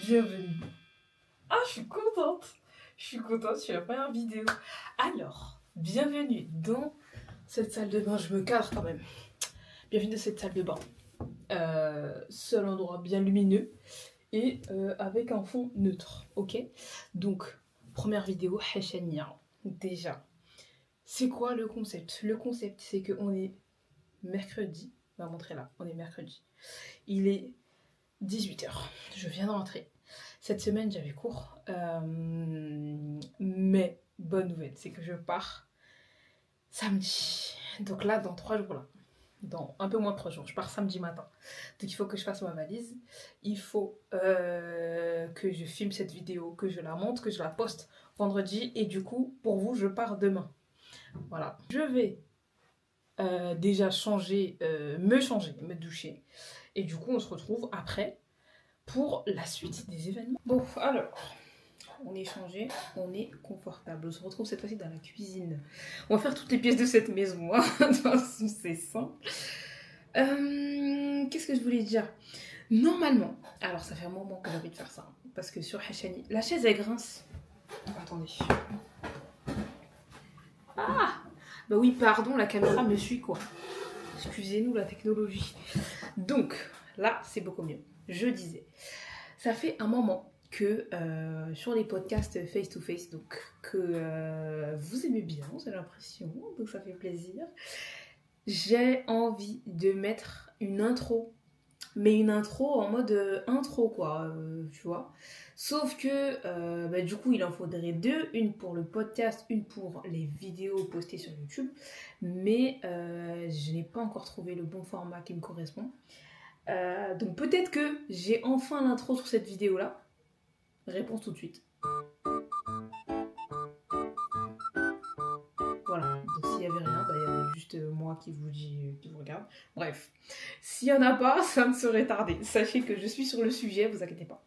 bienvenue. Ah, je suis contente. Je suis contente, c'est la première vidéo. Alors, bienvenue dans cette salle de bain. Je me cadre quand même. Bienvenue dans cette salle de bain. Seul endroit bien lumineux et avec un fond neutre, ok? Donc, première vidéo, Hachania. Déjà, c'est quoi le concept? Le concept, c'est qu'on est mercredi. On va montrer là, on est mercredi. Il est 18h. Je viens de rentrer. Cette semaine, j'avais cours. Mais, bonne nouvelle, c'est que je pars samedi. Donc là, dans 3 jours, là. Dans un peu moins de 3 jours. Je pars samedi matin. Donc il faut que je fasse ma valise. Il faut que je filme cette vidéo, que je la monte, que je la poste vendredi. Et du coup, pour vous, je pars demain. Voilà. Je vais déjà me doucher. Et du coup, on se retrouve après pour la suite des événements. Bon, alors, on est changé, on est confortable. On se retrouve cette fois-ci dans la cuisine. On va faire toutes les pièces de cette maison, hein. De toute façon, c'est simple. Qu'est-ce que je voulais dire? Normalement, alors ça fait un moment que j'ai envie de faire ça, parce que sur Hachani, la chaise elle grince. Attendez. Ah, bah oui, pardon, la caméra me suit quoi. Excusez-nous la technologie. Donc, là, c'est beaucoup mieux. Je disais, ça fait un moment que sur les podcasts face-to-face, donc que vous aimez bien, j'ai l'impression, donc ça fait plaisir. J'ai envie de mettre une intro, mais une intro en mode intro quoi, tu vois. Sauf que du coup il en faudrait deux, une pour le podcast, une pour les vidéos postées sur YouTube, mais je n'ai pas encore trouvé le bon format qui me correspond. Donc peut-être que j'ai enfin l'intro sur cette vidéo là. Réponse tout de suite. Voilà, donc s'il n'y avait rien, il y avait juste moi qui vous dit, qui vous regarde. Bref, s'il n'y en a pas, ça ne serait tardé. Sachez que je suis sur le sujet, vous inquiétez pas.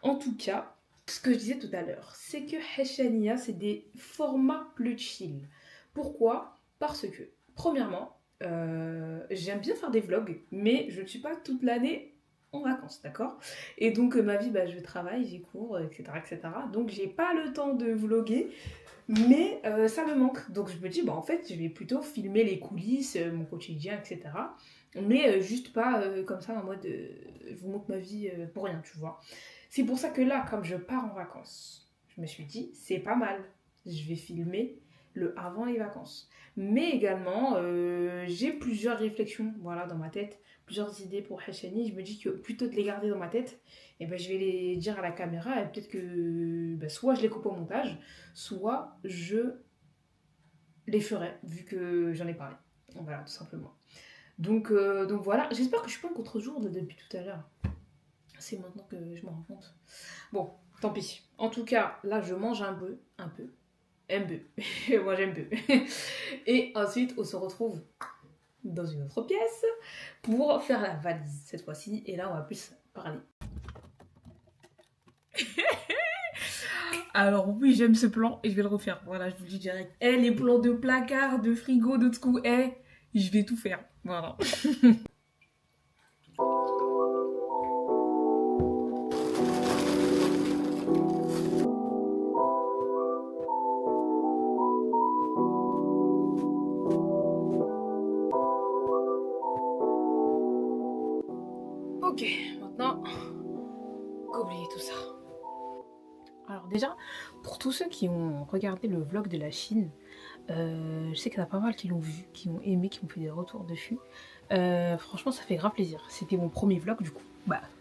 En tout cas, ce que je disais tout à l'heure, c'est que Hachania, c'est des formats plus chill. Pourquoi? Parce que, premièrement, j'aime bien faire des vlogs, mais je ne suis pas toute l'année en vacances, d'accord? Et donc ma vie, je travaille, j'ai cours, etc., etc. Donc j'ai pas le temps de vlogger, mais ça me manque. Donc je me dis, en fait, je vais plutôt filmer les coulisses, mon quotidien, etc. Mais juste pas comme ça en mode, je vous montre ma vie pour rien, tu vois. C'est pour ça que là, comme je pars en vacances, je me suis dit, c'est pas mal. Je vais filmer le avant les vacances. Mais également, j'ai plusieurs réflexions voilà, dans ma tête, plusieurs idées pour Hachani. Je me dis que plutôt de les garder dans ma tête, je vais les dire à la caméra et peut-être que soit je les coupe au montage, soit je les ferai, vu que j'en ai parlé. Voilà, tout simplement. Donc voilà, j'espère que je suis pas en contre-jour depuis tout à l'heure. C'est maintenant que je m'en rends compte. Bon, tant pis. En tout cas, là, je mange un peu. Moi, j'aime peu. Et ensuite, on se retrouve dans une autre pièce pour faire la valise cette fois-ci. Et là, on va plus parler. Alors oui, j'aime ce plan et je vais le refaire. Voilà, je vous le dis direct. Les plans de placard, de frigo, de tout coup, je vais tout faire. Voilà. Ok, maintenant, oubliez tout ça. Alors déjà, pour tous ceux qui ont regardé le vlog de la Chine, je sais qu'il y en a pas mal qui l'ont vu, qui ont aimé, qui ont fait des retours dessus. Franchement, ça fait grave plaisir. C'était mon premier vlog du coup,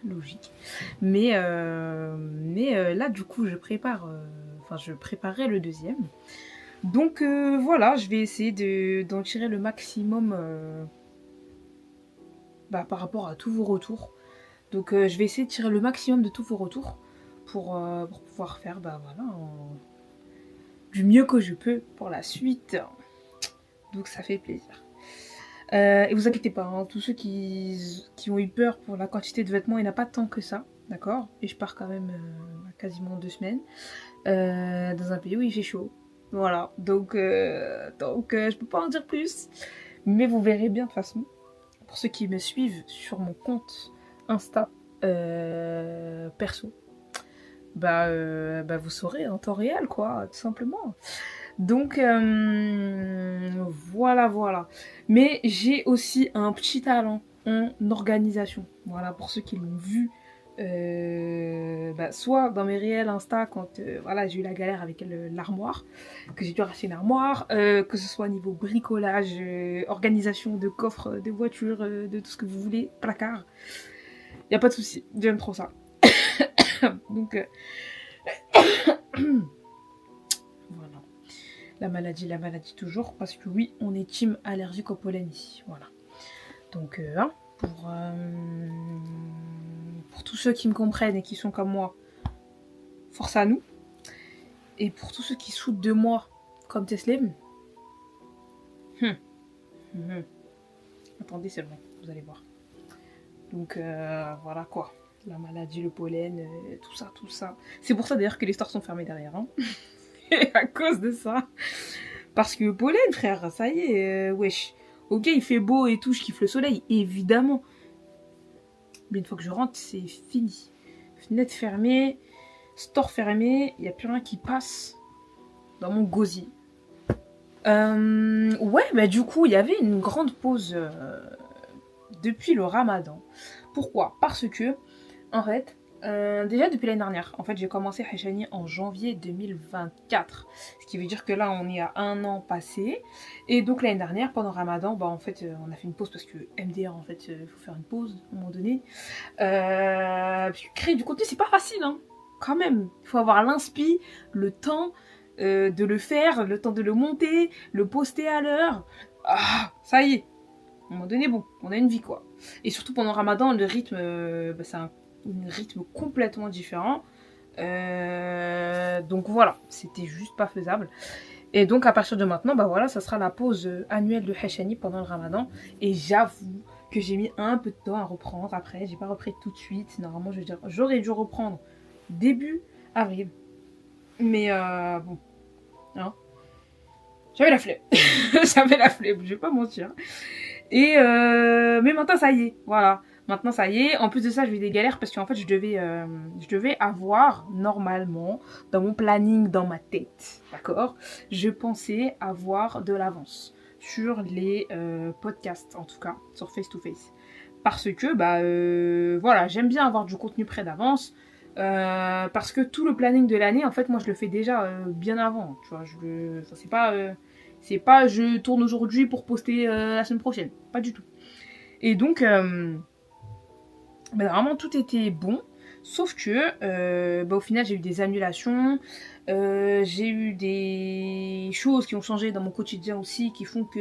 logique. Mais là, du coup, je préparais le deuxième. Donc voilà, je vais essayer d'en tirer le maximum par rapport à tous vos retours. Donc je vais essayer de tirer le maximum de tous vos retours pour pouvoir faire du mieux que je peux pour la suite. Donc ça fait plaisir. Et vous inquiétez pas, hein, tous ceux qui ont eu peur pour la quantité de vêtements, il n'y en a pas tant que ça, d'accord? Et je pars quand même quasiment 2 semaines dans un pays où il fait chaud. Voilà, donc je peux pas en dire plus. Mais vous verrez bien de toute façon, pour ceux qui me suivent sur mon compte Insta perso, vous saurez en temps réel, quoi, tout simplement. Donc, voilà. Mais j'ai aussi un petit talent en organisation. Voilà, pour ceux qui l'ont vu. Soit dans mes réels Insta quand j'ai eu la galère avec l'armoire, que j'ai dû racheter une armoire, que ce soit au niveau bricolage, organisation de coffres de voitures, de tout ce que vous voulez, placard, y a pas de souci, j'aime trop ça. Donc voilà, la maladie toujours, parce que oui, on est team allergique au pollen ici, voilà. Donc pour tous ceux qui me comprennent et qui sont comme moi, force à nous. Et pour tous ceux qui soutent de moi, comme Teslim, attendez seulement, vous allez voir. Donc voilà quoi, la maladie, le pollen, tout ça. C'est pour ça d'ailleurs que les stores sont fermés derrière. Hein. Et à cause de ça. Parce que le pollen, frère, ça y est, wesh. Ok, il fait beau et tout, je kiffe le soleil, évidemment. Mais une fois que je rentre, c'est fini. Fenêtre fermée, store fermé, il n'y a plus rien qui passe dans mon gosier. Du coup, il y avait une grande pause depuis le Ramadan. Pourquoi ? Parce que, en fait, déjà depuis l'année dernière, en fait, j'ai commencé Hachani en janvier 2024. Ce qui veut dire que là, on est à 1 an passé. Et donc, l'année dernière, pendant Ramadan, on a fait une pause parce que MDR, en fait, il faut faire une pause à un moment donné. Parce que créer du contenu, c'est pas facile, hein. Quand même. Il faut avoir l'inspi, le temps de le faire, le temps de le monter, le poster à l'heure. Ah, ça y est. À un moment donné, bon, on a une vie, quoi. Et surtout pendant Ramadan, le rythme, c'est un rythme complètement différent. Donc voilà, c'était juste pas faisable. Et donc à partir de maintenant, ça sera la pause annuelle de Hachani pendant le Ramadan. Et j'avoue que j'ai mis un peu de temps à reprendre après. J'ai pas repris tout de suite. Normalement, je veux dire, j'aurais dû reprendre début avril. Mais bon, hein. J'avais la flemme. Je vais pas mentir. Et mais maintenant ça y est, voilà. Maintenant ça y est. En plus de ça, j'ai eu des galères parce qu'en fait je devais avoir normalement dans mon planning, dans ma tête, d'accord. Je pensais avoir de l'avance sur les podcasts, en tout cas sur Face to Face, parce que j'aime bien avoir du contenu prêt d'avance. Parce que tout le planning de l'année, en fait, moi je le fais déjà bien avant. Tu vois, c'est pas je tourne aujourd'hui pour poster la semaine prochaine. Pas du tout. Et donc, vraiment tout était bon. Sauf que, au final, j'ai eu des annulations. J'ai eu des choses qui ont changé dans mon quotidien aussi, qui font que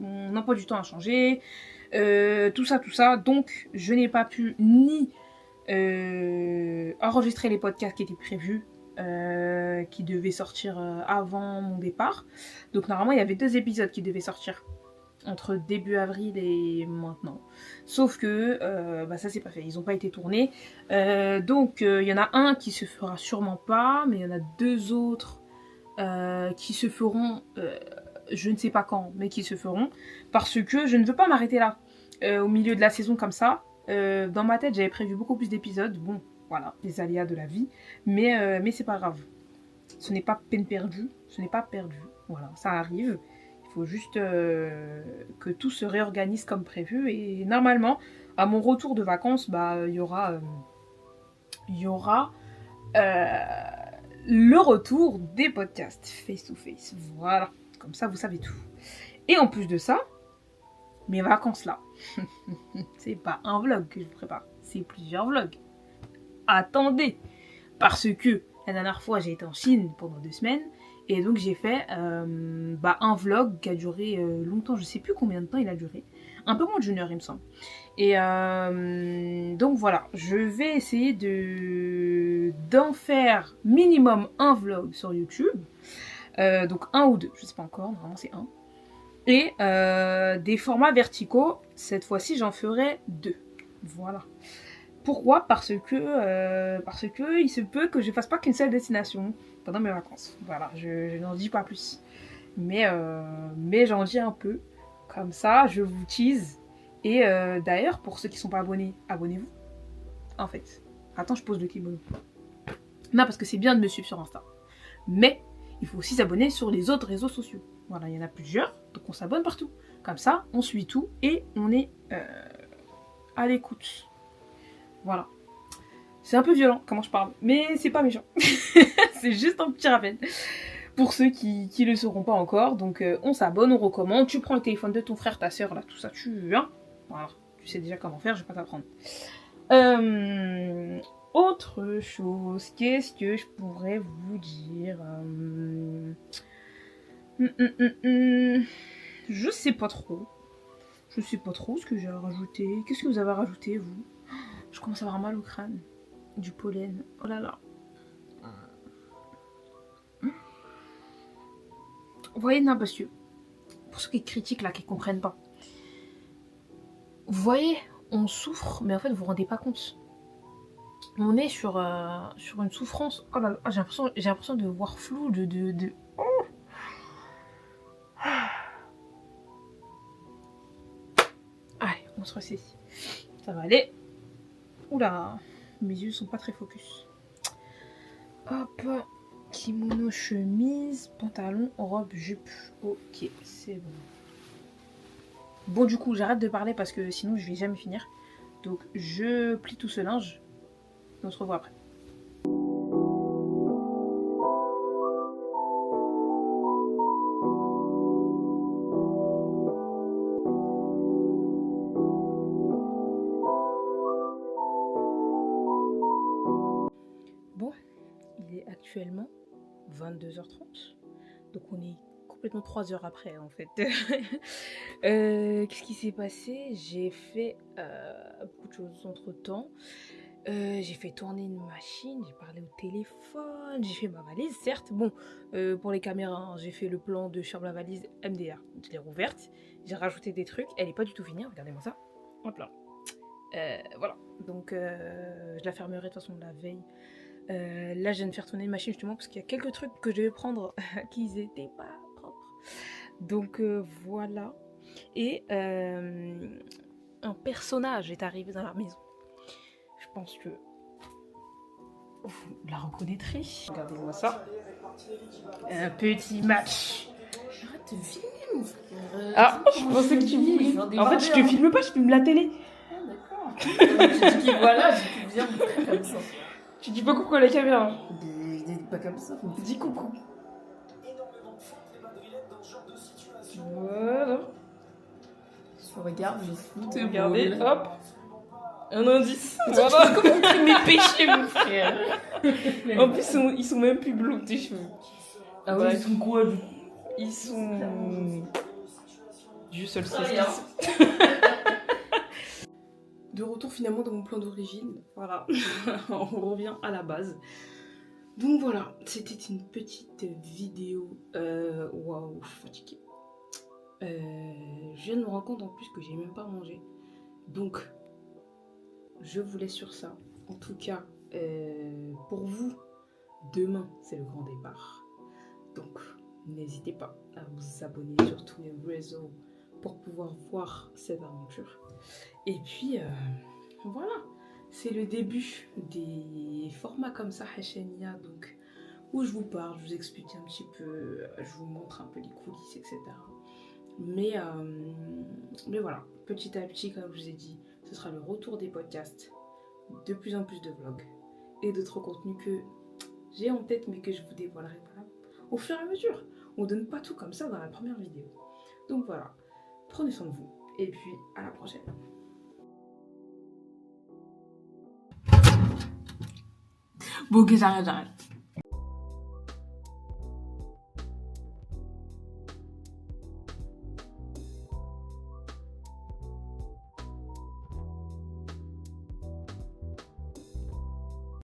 mon emploi du temps a changé. Tout ça. Donc, je n'ai pas pu ni enregistrer les podcasts qui étaient prévus, qui devaient sortir avant mon départ. Donc normalement il y avait 2 épisodes qui devaient sortir entre début avril et maintenant. Sauf que ça c'est pas fait, ils n'ont pas été tournés. Donc il y en a un qui se fera sûrement pas, mais il y en a 2 autres qui se feront, je ne sais pas quand, mais qui se feront, parce que je ne veux pas m'arrêter là, au milieu de la saison comme ça. Dans ma tête, j'avais prévu beaucoup plus d'épisodes. Bon, voilà, les aléas de la vie. Mais c'est pas grave. Ce n'est pas peine perdue. Ce n'est pas perdu. Voilà, ça arrive. Il faut juste que tout se réorganise comme prévu. Et normalement, à mon retour de vacances, il y aura le retour des podcasts face to face. Voilà, comme ça, vous savez tout. Et en plus de ça, mes vacances là, c'est pas un vlog que je vous prépare, c'est plusieurs vlogs. Attendez, parce que la dernière fois j'ai été en Chine pendant 2 semaines et donc j'ai fait un vlog qui a duré longtemps, je sais plus combien de temps il a duré, un peu moins d'1 heure il me semble. Et donc voilà, je vais essayer d'en faire minimum un vlog sur YouTube, donc 1 ou 2, je sais pas encore, normalement c'est 1. Et des formats verticaux, cette fois-ci j'en ferai 2. Voilà. Pourquoi ? Parce que il se peut que je fasse pas qu'une seule destination pendant mes vacances. Voilà, je n'en dis pas plus. Mais j'en dis un peu. Comme ça, je vous tease. Et d'ailleurs, pour ceux qui sont pas abonnés, abonnez-vous. En fait. Attends, je pose le kimono. Non, parce que c'est bien de me suivre sur Insta. Mais il faut aussi s'abonner sur les autres réseaux sociaux. Voilà, il y en a plusieurs, donc on s'abonne partout. Comme ça, on suit tout et on est à l'écoute. Voilà. C'est un peu violent comment je parle, mais c'est pas méchant. C'est juste un petit rappel. Pour ceux qui le sauront pas encore, donc on s'abonne, on recommande, tu prends le téléphone de ton frère, ta soeur, là, tout ça, tu viens. Voilà, tu sais déjà comment faire, je vais pas t'apprendre. Autre chose, qu'est-ce que je pourrais vous dire Je sais pas trop. Je sais pas trop ce que j'ai à rajouter. Qu'est-ce que vous avez à rajouter, vous? Je commence à avoir mal au crâne. Du pollen. Oh là là. Vous voyez, non, parce que pour ceux qui critiquent là, qui comprennent pas. Vous voyez, on souffre, mais en fait, vous vous rendez pas compte. On est sur une souffrance. Oh là là, j'ai l'impression de voir flou, Oh. Allez, on se ressaisit. Ça va aller. Oula, mes yeux sont pas très focus. Hop, kimono, chemise, pantalon, robe, jupe. Ok, c'est bon. Bon, du coup, j'arrête de parler parce que sinon je vais jamais finir. Donc, je plie tout ce linge. On se revoit après. Bon, il est actuellement 22h30. Donc on est complètement 3 heures après en fait. Qu'est-ce qui s'est passé? J'ai fait beaucoup de choses entre temps. J'ai fait tourner une machine, j'ai parlé au téléphone, j'ai fait ma valise, certes. Bon, pour les caméras, hein, j'ai fait le plan de chambre à valise MDR. Je l'ai rouverte, j'ai rajouté des trucs. Elle est pas du tout finie, regardez-moi ça. Hop là. Voilà, donc je la fermerai de toute façon la veille. Là, je viens de faire tourner une machine justement parce qu'il y a quelques trucs que je devais prendre qui n'étaient pas propres. Donc voilà. Et un personnage est arrivé dans la maison. Je pense que vous la reconnaîtrez. Regardez-moi ça. Un petit match. Arrête de filmer, mon frère. Ah, je pensais que tu voulais. En fait, je te filme pas, je filme la télé. Ah, d'accord. Tu dis voilà, tu viens mon frère comme ça. Tu dis pas coucou à la caméra. Dis pas comme ça. Dis coucou. Voilà. Je regarde, je fous. Regardez, hop. Un indice. Voilà. Comment tu mes péchés, mon frère. En plus, ils sont même plus blonds, tes cheveux. Ah oui, ils sont quoi du coup? Ils sont... Dieu seul sait ce qu'ils sont. De retour finalement dans mon plan d'origine. Voilà. On revient à la base. Donc voilà, c'était une petite vidéo. Waouh, je suis fatiguée. Je viens de me rendre compte en plus que j'ai même pas mangé. Donc, je vous laisse sur ça. En tout cas, pour vous, demain, c'est le grand départ. Donc, n'hésitez pas à vous abonner sur tous les réseaux pour pouvoir voir cette aventure. Et puis, voilà, c'est le début des formats comme ça, Hachenia, donc, où je vous parle, je vous explique un petit peu, je vous montre un peu les coulisses, etc. Mais voilà, petit à petit, comme je vous ai dit, ce sera le retour des podcasts, de plus en plus de vlogs et d'autres contenus que j'ai en tête mais que je vous dévoilerai pas au fur et à mesure. On donne pas tout comme ça dans la première vidéo. Donc voilà, prenez soin de vous et puis à la prochaine. Bon ok, j'arrête.